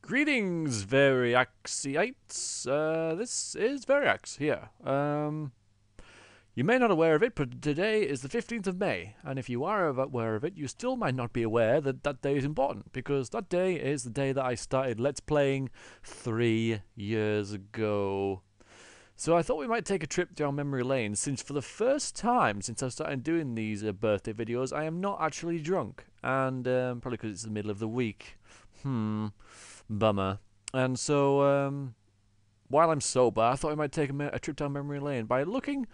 Greetings, veriaxiites. This is veriax here. You may not be aware of it, but today is the 15th of May, and if you are aware of it, you still might not be aware that that day is important, because that day is the day that I started Let's Playing 3 years ago. So I thought we might take a trip down memory lane, since for the first time since I started doing these birthday videos, I am not actually drunk, and probably because it's the middle of the week. Bummer. And so, while I'm sober, I thought I might take a trip down memory lane by looking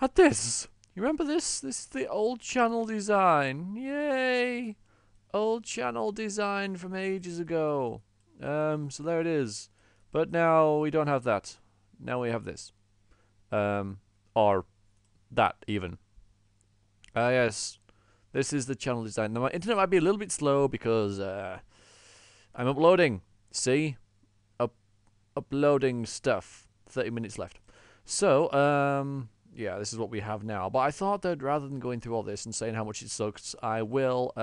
at this. You remember this? This is the old channel design. Yay! Old channel design from ages ago. So there it is. But now we don't have that. Now we have this. Or that, even. Yes. This is the channel design. Now, my internet might be a little bit slow because I'm uploading. See? Uploading stuff. 30 minutes left. So, yeah, this is what we have now. But I thought that rather than going through all this and saying how much it sucks, I will,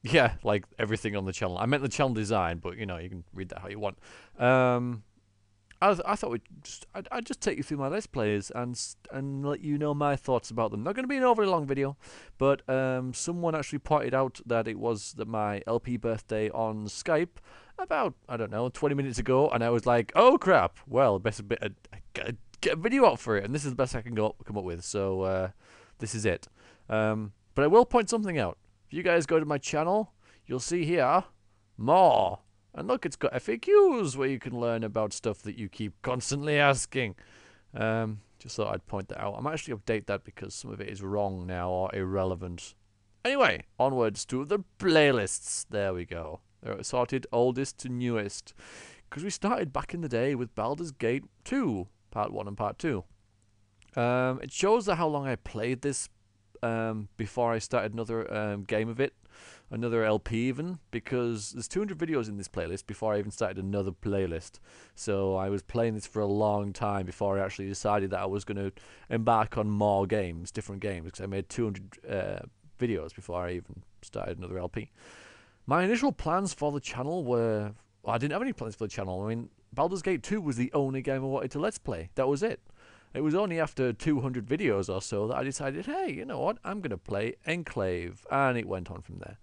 yeah, like everything on the channel. I meant the channel design, but, you know, you can read that how you want. I thought I'd just take you through my Let's Plays and let you know my thoughts about them. Not going to be an overly long video, but someone actually pointed out that it was my LP birthday on Skype about, I don't know, 20 minutes ago, and I was like, oh crap, well, best get a video out for it, and this is the best I can come up with, so this is it. But I will point something out. If you guys go to my channel, you'll see here, more. And look, it's got FAQs where you can learn about stuff that you keep constantly asking. Just thought I'd point that out. I might actually update that because some of it is wrong now or irrelevant. Anyway, onwards to the playlists. There we go. They're sorted oldest to newest. Because we started back in the day with Baldur's Gate 2, Part 1 and Part 2. It shows how long I played this before I started another game of it. Another LP even, because there's 200 videos in this playlist before I even started another playlist. So I was playing this for a long time before I actually decided that I was going to embark on more games, different games, because I made 200 videos before I even started another LP. My initial plans for the channel were... Well, I didn't have any plans for the channel. I mean, Baldur's Gate 2 was the only game I wanted to Let's Play. That was it. It was only after 200 videos or so that I decided, hey, you know what, I'm going to play Enclave, and it went on from there.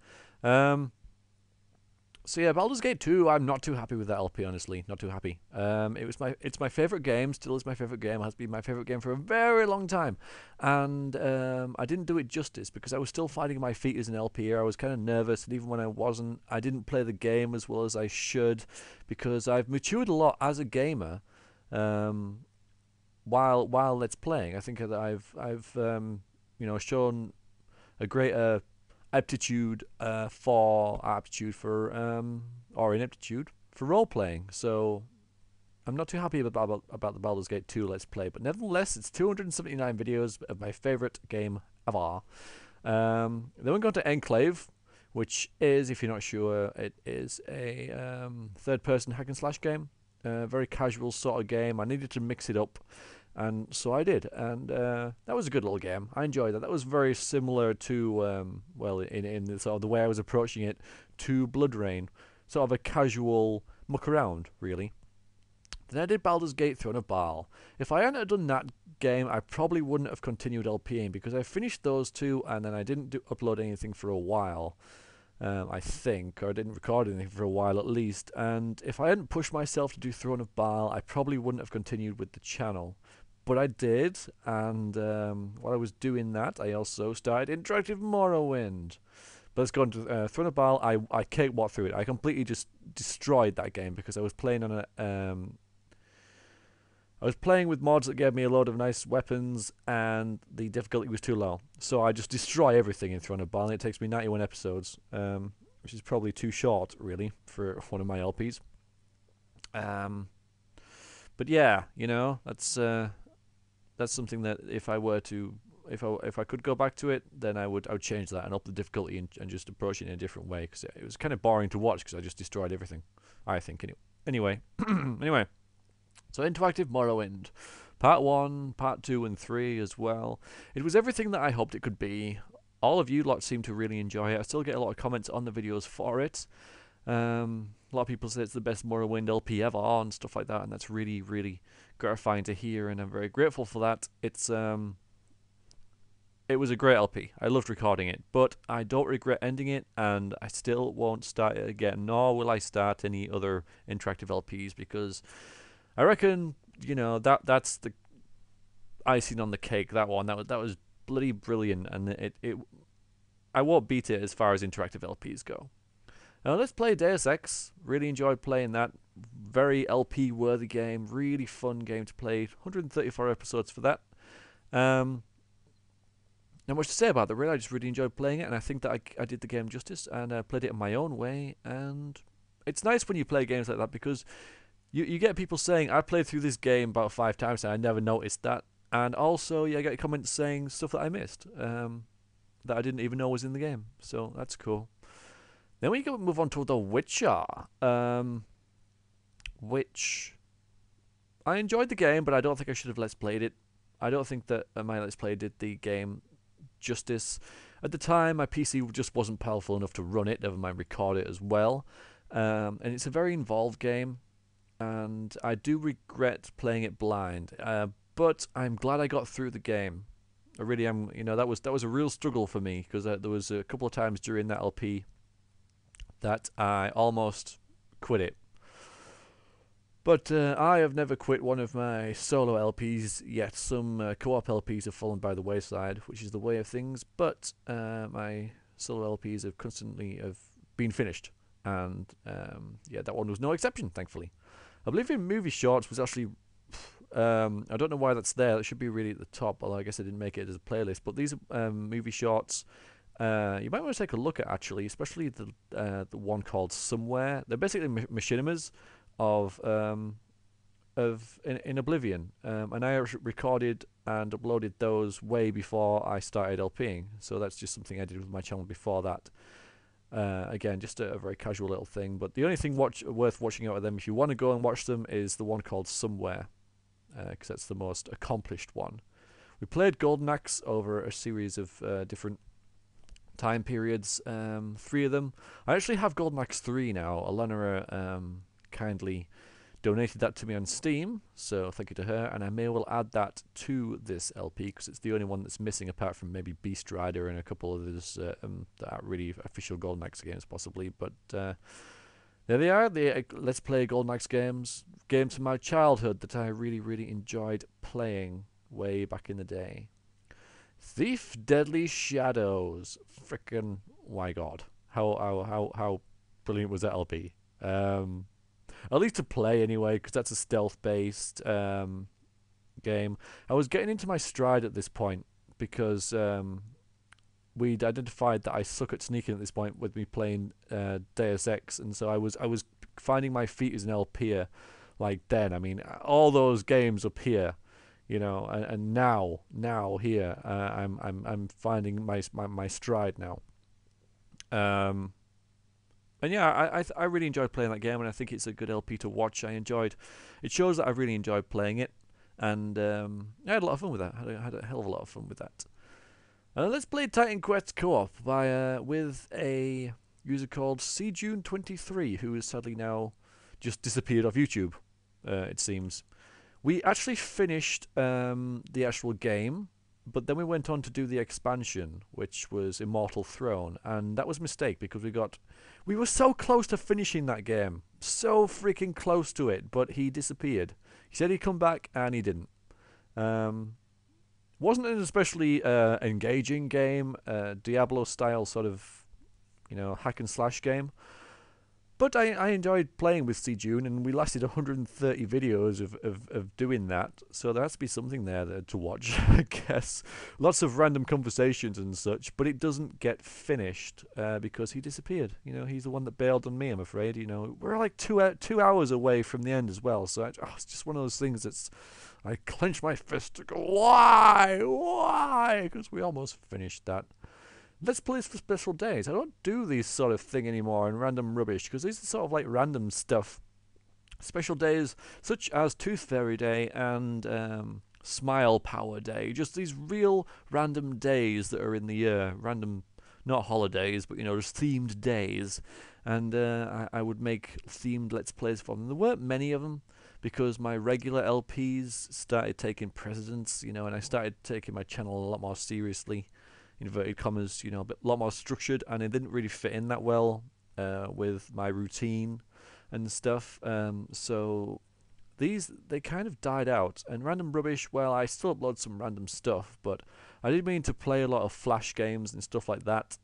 So yeah, Baldur's Gate 2, I'm not too happy with that LP, honestly, not too happy. It's my favourite game, still is my favourite game, has been my favourite game for a very long time, and I didn't do it justice because I was still finding my feet as an LP. I was kind of nervous, and even when I wasn't, I didn't play the game as well as I should, because I've matured a lot as a gamer. While Let's Playing, I think that I've you know, shown a greater aptitude for or ineptitude for role playing. So I'm not too happy about the Baldur's Gate 2 Let's Play, but nevertheless, it's 279 videos of my favorite game ever. Then we go to Enclave, which is, if you're not sure, it is a third-person hack and slash game. Very casual sort of game. I needed to mix it up, and so I did, and that was a good little game. I enjoyed that. That was very similar to, well, in the, sort of the way I was approaching it, to Blood Rain. Sort of a casual muck around, really. Then I did Baldur's Gate Throne of Baal. If I hadn't done that game, I probably wouldn't have continued LPing, because I finished those two, and then I didn't upload anything for a while. I think, or I didn't record anything for a while at least, and if I hadn't pushed myself to do Throne of Baal, I probably wouldn't have continued with the channel. But I did, and while I was doing that, I also started Interactive Morrowind. But let's go on to Throne of Baal. I cakewalked through it. I completely just destroyed that game because I was playing on a... I was playing with mods that gave me a load of nice weapons, and the difficulty was too low. So I just destroy everything in Throne of Baal, and it takes me 91 episodes, which is probably too short, really, for one of my LPs. But yeah, you know, that's something that if I were to, if I could go back to it, then I would change that and up the difficulty and just approach it in a different way, because it was kind of boring to watch because I just destroyed everything, I think. Anyway, anyway. So Interactive Morrowind, Part 1, Part 2 and 3 as well. It was everything that I hoped it could be. All of you lot seem to really enjoy it. I still get a lot of comments on the videos for it. A lot of people say it's the best Morrowind LP ever and stuff like that, and that's really, really gratifying to hear, and I'm very grateful for that. It was a great LP. I loved recording it, but I don't regret ending it, and I still won't start it again, nor will I start any other interactive LPs, because I reckon, that's the icing on the cake. That was bloody brilliant, and it I won't beat it as far as interactive LPs go. Now let's play Deus Ex. Really enjoyed playing that. Very LP worthy game. Really fun game to play. 134 episodes for that. Not much to say about it, really. I just really enjoyed playing it, and I think that I did the game justice, and I played it in my own way. And it's nice when you play games like that, because you get people saying, I played through this game about 5 times and I never noticed that. And also, I get comments saying stuff that I missed, that I didn't even know was in the game. So that's cool. Then we go move on to The Witcher, which I enjoyed the game, but I don't think I should have Let's Played it. I don't think that my Let's Play did the game justice. At the time, my PC just wasn't powerful enough to run it, never mind record it as well. And it's a very involved game, and I do regret playing it blind. But I'm glad I got through the game. I really am. That was a real struggle for me, because there was a couple of times during that LP that I almost quit it. But I have never quit one of my solo LPs yet. Some co-op LPs have fallen by the wayside, which is the way of things. But my solo LPs have constantly been finished, and that one was no exception, thankfully. I believe in movie shorts was actually. I don't know why that's there. That should be really at the top, although I guess I didn't make it as a playlist. But these movie shorts, you might want to take a look at, actually, especially the one called Somewhere. They're basically machinimas of in Oblivion, and I recorded and uploaded those way before I started LPing. So that's just something I did with my channel before that. Again, just a very casual little thing. But the only thing worth watching out of them, if you want to go and watch them, is the one called Somewhere, because that's the most accomplished one. We played Golden Axe over a series of different time periods, 3 of them. I actually have Golden Axe 3 now. Alana kindly donated that to me on Steam, so thank you to her, and I may well add that to this LP, because it's the only one that's missing, apart from maybe Beast Rider and a couple of others that are really official Golden Axe games, possibly. But there they are, the Let's Play Golden Axe games from my childhood that I really, really enjoyed playing way back in the day. Thief Deadly Shadows. Frickin' my god. How brilliant was that LP? At least to play anyway, because that's a stealth-based game. I was getting into my stride at this point, because we'd identified that I suck at sneaking at this point with me playing Deus Ex, and so I was finding my feet as an LPer. Like then, I mean, all those games up here, and now here, I'm finding my stride now. And yeah, I really enjoyed playing that game, and I think it's a good LP to watch. It shows that I really enjoyed playing it, and I had a lot of fun with that. I had a hell of a lot of fun with that. Let's play Titan Quest co-op with a user called CJune23, who is sadly now just disappeared off YouTube, it seems. We actually finished the actual game, but then we went on to do the expansion, which was Immortal Throne, and that was a mistake, because we were so close to finishing that game, so freaking close to it, but he disappeared. He said he'd come back, and he didn't. Wasn't an especially engaging game, Diablo-style sort of, hack and slash game. But I enjoyed playing with CJune, and we lasted 130 videos of doing that, so there has to be something there to watch, I guess. Lots of random conversations and such, but it doesn't get finished because he disappeared. He's the one that bailed on me, I'm afraid. We're like 2 hours away from the end as well, so it's just one of those things that's... I clench my fist to go, why? Why? Because we almost finished that. Let's play for special days. I don't do these sort of thing anymore and random rubbish, because these are sort of like random stuff. Special days such as Tooth Fairy Day and Smile Power Day. Just these real random days that are in the year. Random, not holidays, but just themed days. and I would make themed Let's Plays for them. There weren't many of them because my regular LPs started taking precedence, you know, and I started taking my channel a lot more seriously, inverted commas, you know, a lot more structured, and it didn't really fit in that well with my routine and stuff. So they kind of died out. And Random Rubbish, well, I still upload some random stuff, but I did mean to play a lot of Flash games and stuff like that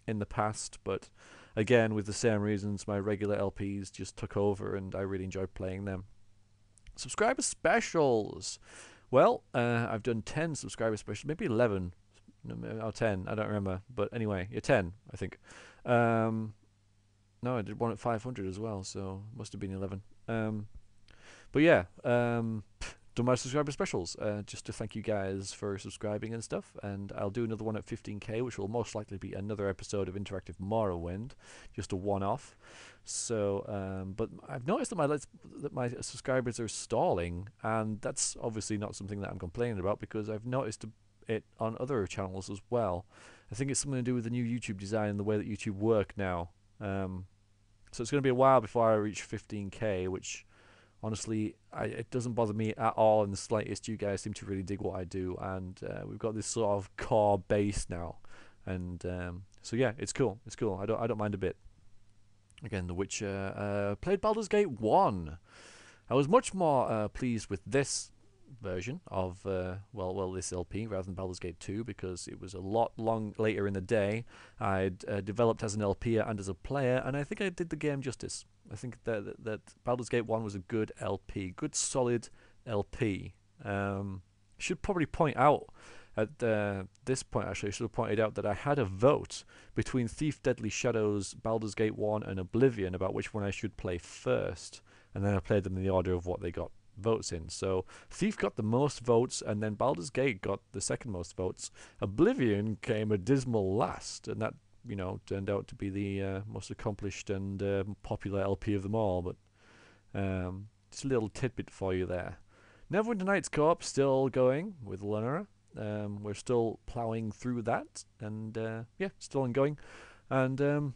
in the past, but again, with the same reasons, my regular LPs just took over, and I really enjoyed playing them. Subscriber specials. Well, I've done 10 subscriber specials, maybe 11 or 10, I don't remember. But anyway, yeah, 10, I think. No, I did one at 500 as well, so must have been 11. But yeah, done my subscriber specials just to thank you guys for subscribing and stuff. And I'll do another one at 15k, which will most likely be another episode of Interactive Morrowind, just a one-off. So, but I've noticed that my subscribers are stalling, and that's obviously not something that I'm complaining about because I've noticed it on other channels as well. I think it's something to do with the new YouTube design and the way that YouTube work now. So it's going to be a while before I reach 15k, which honestly, it doesn't bother me at all in the slightest. You guys seem to really dig what I do, and we've got this sort of core base now, and so yeah, it's cool. It's cool. I don't mind a bit. Again, The Witcher. Played Baldur's Gate 1. I was much more pleased with this version of this LP rather than Baldur's Gate 2 because it was a lot later in the day. I'd developed as an LP and as a player, and I think I did the game justice. I think that Baldur's Gate 1 was a good LP, good solid LP. Should probably point out at this point, actually, I should have pointed out that I had a vote between Thief Deadly Shadows, Baldur's Gate 1 and Oblivion about which one I should play first, and then I played them in the order of what they got votes in. So Thief got the most votes, and then Baldur's Gate got the second most votes. Oblivion came a dismal last, and that, you know, turned out to be the most accomplished and popular LP of them all. But just a little tidbit for you there. Neverwinter Nights Co-op still going with Lenora. We're still ploughing through that, and yeah, still ongoing. And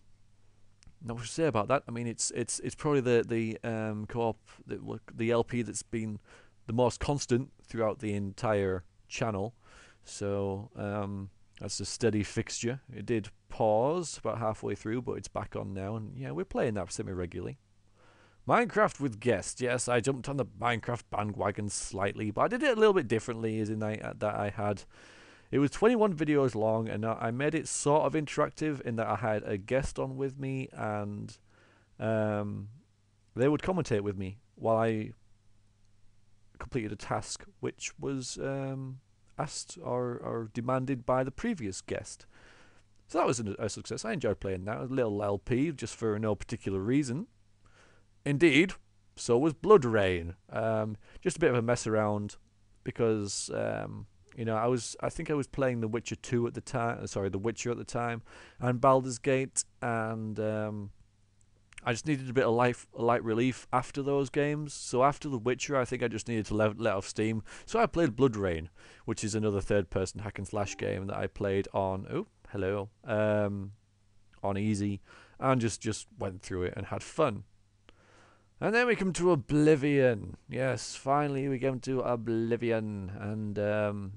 not much to say about that. I mean, it's probably the co-op, the LP that's been the most constant throughout the entire channel. So that's a steady fixture. It did pause about halfway through, but it's back on now, and yeah, we're playing that semi-regularly. Minecraft with guests. Yes, I jumped on the Minecraft bandwagon slightly, but I did it a little bit differently, as in that I had... It was 21 videos long, and I made it sort of interactive in that I had a guest on with me, and they would commentate with me while I completed a task which was asked or demanded by the previous guest. So that was a success. I enjoyed playing that. A little LP, just for no particular reason. Indeed, so was Blood Rain. Just a bit of a mess around because you know, I think I was playing The Witcher 2 at the time. Sorry, The Witcher at the time, and Baldur's Gate, and I just needed a bit of light relief after those games. So after The Witcher, I think I just needed to let off steam. So I played Blood Rain, which is another third-person hack and slash game that I played on on easy, and just went through it and had fun. And then we come to Oblivion. Yes, finally we come to Oblivion. And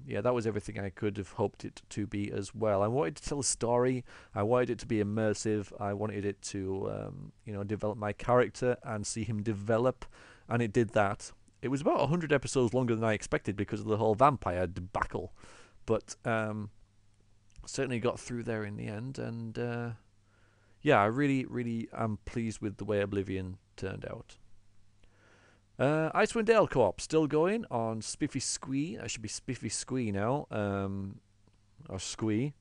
yeah, that was everything I could have hoped it to be as well. I wanted to tell a story. I wanted it to be immersive. I wanted it to, you know, develop my character and see him develop. And it did that. It was about 100 episodes longer than I expected because of the whole vampire debacle. But certainly got through there in the end. And yeah, I really am pleased with the way Oblivion turned out. Icewind Dale Co-op still going on Spiffy Squee. That should be Spiffy Squee now, or Squee.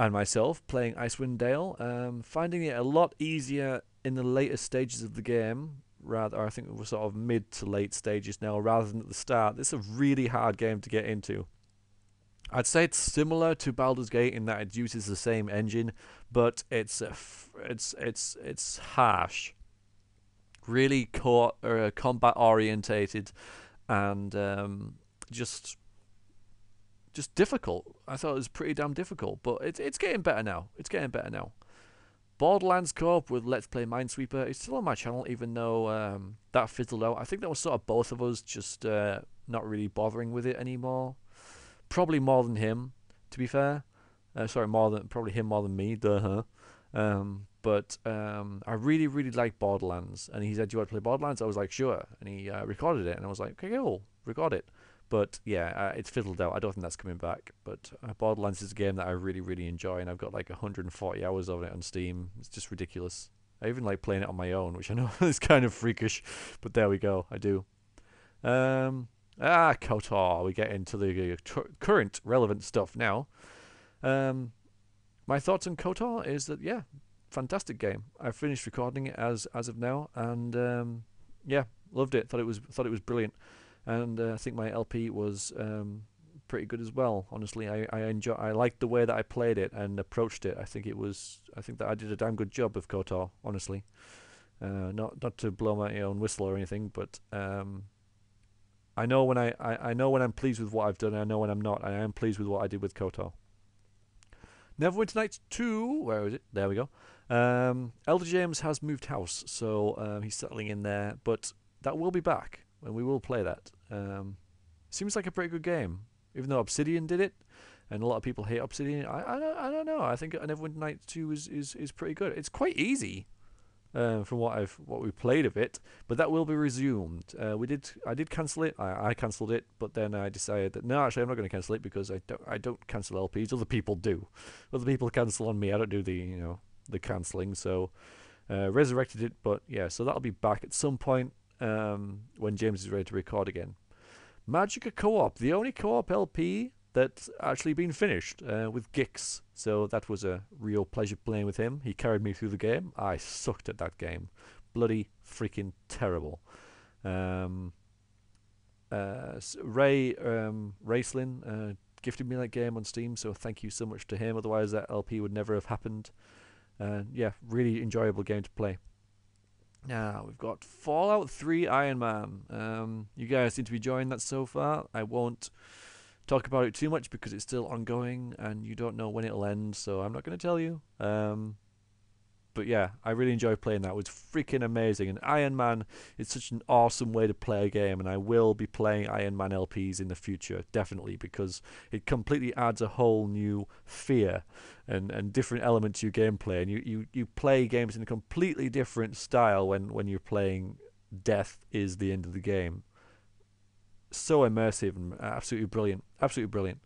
And myself playing Icewind Dale, finding it a lot easier in the later stages of the game. Rather, I think we're sort of mid to late stages now, rather than at the start. This is a really hard game to get into. I'd say it's similar to Baldur's Gate in that it uses the same engine, but it's harsh, really combat orientated, and just difficult. I thought it was pretty damn difficult, but it's getting better now. It's getting better now. Borderlands co-op with Let's Play Minesweeper is still on my channel, even though that fizzled out. I think that was sort of both of us just not really bothering with it anymore. Probably more than him, to be fair. Sorry, probably him more than me. Duh. But I really, really like Borderlands, and he said, "Do you want to play Borderlands?" I was like, "Sure," and he recorded it, and I was like, "Okay, cool, record it." But yeah, it's fizzled out. I don't think that's coming back. But Borderlands is a game that I really, really enjoy, and I've got like 140 hours of it on Steam. It's just ridiculous. I even like playing it on my own, which I know is kind of freakish, but there we go. I do. KOTOR. We get into the current relevant stuff now. My thoughts on KOTOR is that, yeah, fantastic game. I finished recording it as of now, and yeah, loved it. Thought it was brilliant, and I think my LP was pretty good as well. Honestly, I liked the way that I played it and approached it. I think that I did a damn good job of KOTOR. Honestly, not to blow my own whistle or anything, but I know when I know when I'm pleased with what I've done, and I know when I'm not. I am pleased with what I did with KOTOR. Neverwinter Nights 2, where is it? There we go. Elder James has moved house, so he's settling in there, but that will be back, and we will play that. Seems like a pretty good game, even though Obsidian did it, and a lot of people hate Obsidian. I don't know. I think Neverwinter Nights 2 is pretty good. It's quite easy. From what we played of it, but that will be resumed. I did cancel it. I cancelled it, but then I decided that no, actually I'm not going to cancel it because I don't cancel LPs. Other people do. Other people cancel on me. I don't do the cancelling. So resurrected it, but yeah. So that'll be back at some point when James is ready to record again. Magicka Co-op, the only co-op LP that's actually been finished with Gix. So that was a real pleasure playing with him. He carried me through the game. I sucked at that game. Bloody freaking terrible. Ray Raceland gifted me that game on Steam, so thank you so much to him. Otherwise that LP would never have happened. Yeah, really enjoyable game to play. Now we've got Fallout 3 Iron Man. You guys seem to be enjoying that so far. I won't talk about it too much because it's still ongoing and you don't know when it'll end, so I'm not going to tell you. But yeah, I really enjoyed playing that. It was freaking amazing, and Iron Man is such an awesome way to play a game, and I will be playing Iron Man LPs in the future, definitely, because it completely adds a whole new fear and different element to your gameplay, and you play games in a completely different style when you're playing death is the end of the game. So immersive and absolutely brilliant. Absolutely brilliant.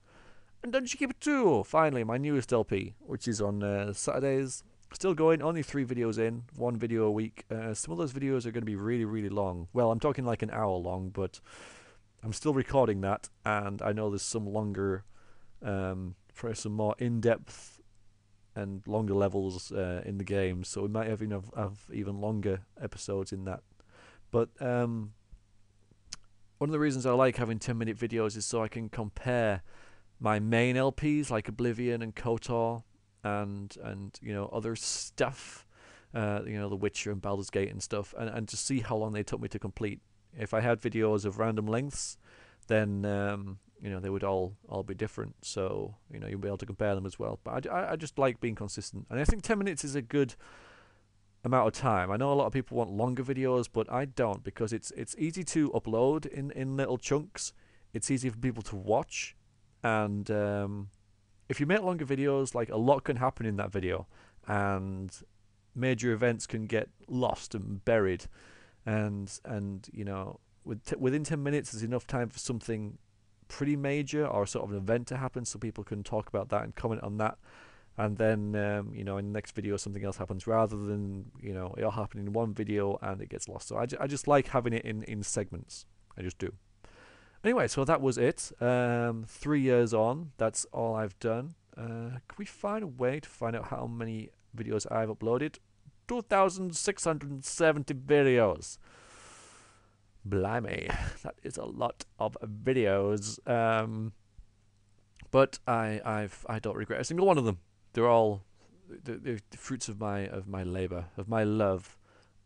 And Dungeon Keeper 2, finally, my newest LP, which is on Saturdays. Still going, only 3 videos in, 1 video a week. Some of those videos are going to be really, really long. Well, I'm talking like an hour long, but I'm still recording that, and I know there's some longer, for some more in-depth and longer levels in the game, so we might have even longer episodes in that. But one of the reasons I like having 10-minute videos is so I can compare my main LPs like Oblivion and KOTOR and other stuff, The Witcher and Baldur's Gate and stuff, and to see how long they took me to complete. If I had videos of random lengths, then they would all be different. So you'll be able to compare them as well. But I just like being consistent, and I think 10 minutes is a good amount of time. I know a lot of people want longer videos, but I don't, because it's easy to upload in little chunks. It's easy for people to watch, and if you make longer videos, like, a lot can happen in that video, and major events can get lost and buried, and within 10 minutes there's enough time for something pretty major or sort of an event to happen, so people can talk about that and comment on that. And then, in the next video, something else happens, rather than, it all happening in one video and it gets lost. So I just like having it in segments. I just do. Anyway, so that was it. 3 years on, that's all I've done. Can we find a way to find out how many videos I've uploaded? 2,670 videos. Blimey, that is a lot of videos. But I don't regret a single one of them. They're all the fruits of my labor, of my love,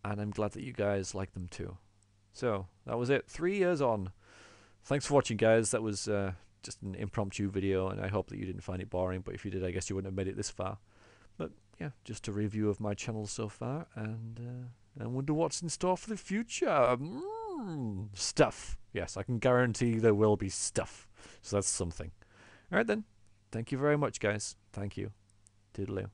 and I'm glad that you guys like them too. So that was it. 3 years on. Thanks for watching, guys. That was just an impromptu video, and I hope that you didn't find it boring. But if you did, I guess you wouldn't have made it this far. But yeah, just a review of my channel so far, and I wonder what's in store for the future. Stuff. Yes, I can guarantee there will be stuff. So that's something. All right then. Thank you very much, guys. Thank you. Toodaloo.